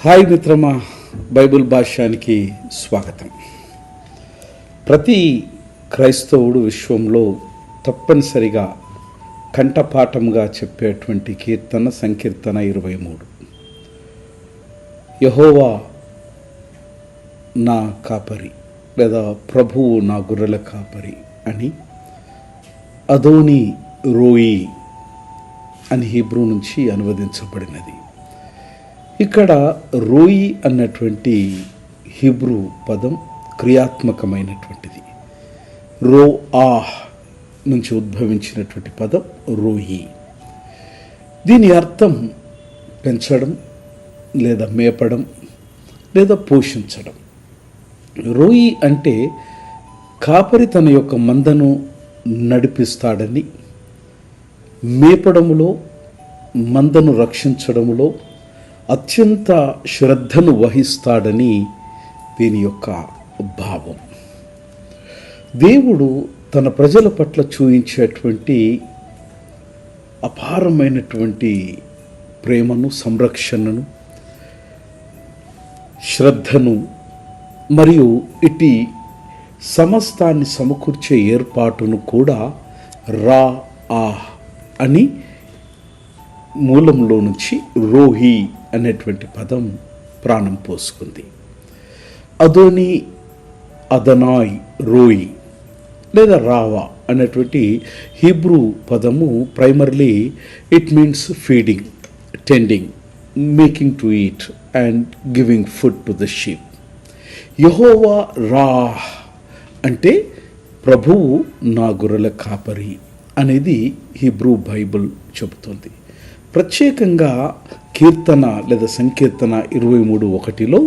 Hi మిత్రమా, Bible భాష్యానికి స్వాగతం. ప్రతి క్రైస్తవుడు విశ్వంలో తప్పనిసరిగా కంఠపాఠంగా చెప్పేటువంటి కీర్తన సంకీర్తన 23. యెహోవా నా కాపరి లేదా ప్రభువు నా గొర్రెల కాపరి అని, అదోని రోయి అని హీబ్రూ నుంచి అనువదించబడినది. ఇక్కడ రోయి అన్నటువంటి హీబ్రూ పదం క్రియాత్మకమైనటువంటిది. రో ఆహ్ నుంచి ఉద్భవించినటువంటి పదం రోయి. దీని అర్థం పెంచడం లేదా మేపడం లేదా పోషించడం. రోయి అంటే కాపరి తన యొక్క మందను నడిపిస్తాడని, మేపడములో మందను రక్షించడములో అత్యంత శ్రద్ధను వహిస్తాడని దీని యొక్క భావం. దేవుడు తన ప్రజల పట్ల చూపించేటువంటి అపారమైనటువంటి ప్రేమను, సంరక్షణను, శ్రద్ధను మరియు ఇటు సమస్తాన్ని సమకూర్చే ఏర్పాటును కూడా రా ఆహ్ అని మూలంలో నుంచి రోహి అనేటువంటి పదం ప్రాణం పోసుకుంది. అదోని, అదనాయ్, రోయి లేదా రావా అనేటువంటి హీబ్రూ పదము primarily it means feeding, tending, making to eat and giving food to the sheep. యెహోవా రా అంటే ప్రభువు నా గొర్రెల కాపరి అనేది హీబ్రూ బైబిల్ చెబుతుంది. ప్రత్యేకంగా కీర్తన లేదా సంకీర్తన 23:1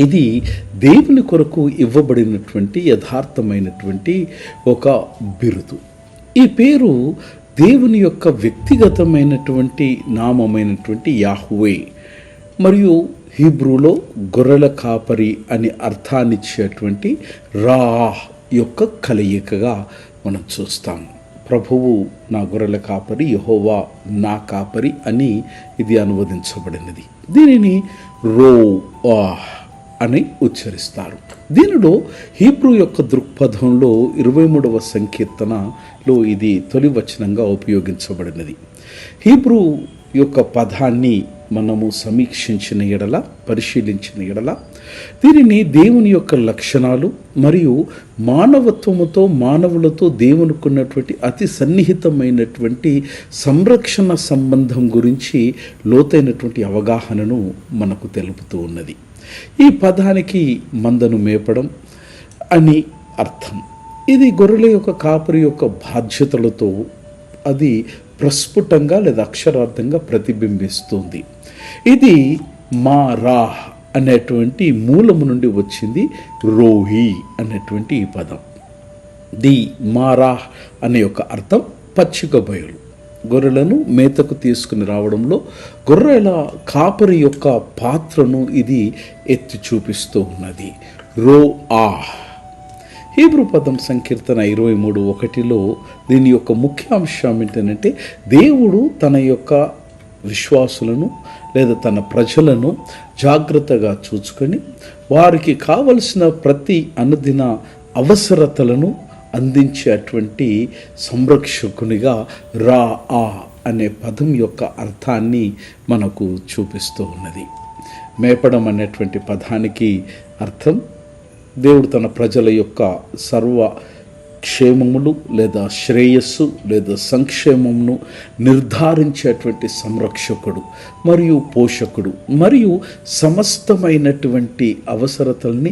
ఇది దేవుని కొరకు ఇవ్వబడినటువంటి యథార్థమైనటువంటి ఒక బిరుదు. ఈ పేరు దేవుని యొక్క వ్యక్తిగతమైనటువంటి నామమైనటువంటి యాహ్వే మరియు హీబ్రూలో గొర్రెల కాపరి అని అర్థాన్నిచ్చేటువంటి రా యొక్క కలయికగా మనం చూస్తాం. ప్రభువు నా గొర్రెల కాపరి, యెహోవా నా కాపరి అని ఇది అనువదించబడినది. దీనిని రో అని ఉచ్చరిస్తారు. దీనిలో హీబ్రూ యొక్క దృక్పథంలో 23వ సంకీర్తనలో ఇది తొలి వచనంగా ఉపయోగించబడినది. హీబ్రూ యొక్క పదాన్ని మనము సమీక్షించిన ఎడల, పరిశీలించిన ఎడల దీనిని దేవుని యొక్క లక్షణాలు మరియు మానవత్వముతో, మానవులతో దేవునికి ఉన్నటువంటి అతి సన్నిహితమైనటువంటి సంరక్షణ సంబంధం గురించి లోతైనటువంటి అవగాహనను మనకు తెలుపుతూ ఉన్నది. ఈ పదానికి మందను మేపడం అని అర్థం. ఇది గొర్రెల యొక్క కాపరి యొక్క బాధ్యతలతో అది ప్రస్ఫుటంగా లేదా అక్షరార్థంగా ప్రతిబింబిస్తుంది. ఇది మా రా అనేటువంటి మూలము నుండి వచ్చింది రోహి అనేటువంటి ఈ పదం. ది మారా అనే యొక్క అర్థం పచ్చిక బయలు. గొర్రెలను మేతకు తీసుకుని రావడంలో గొర్రెల కాపరి యొక్క పాత్రను ఇది ఎత్తి చూపిస్తూ ఉన్నది. రో ఆహ్. హీబ్రూ పదం సంకీర్తన 23:1 దీని యొక్క ముఖ్య అంశం ఏంటంటే దేవుడు తన యొక్క విశ్వాసులను లేదా తన ప్రజలను జాగ్రత్తగా చూసుకొని వారికి కావలసిన ప్రతి అనుదిన అవసరతలను అందించేటువంటి సంరక్షకునిగా రా ఆ అనే పదం యొక్క అర్థాన్ని మనకు చూపిస్తూ ఉన్నది. మేపడం అనేటువంటి పదానికి అర్థం దేవుడు తన ప్రజల యొక్క సర్వ క్షేమములు లేదా శ్రేయస్సు లేదా సంక్షేమమును నిర్ధారించేటువంటి సంరక్షకుడు మరియు పోషకుడు మరియు సమస్తమైనటువంటి అవసరతల్ని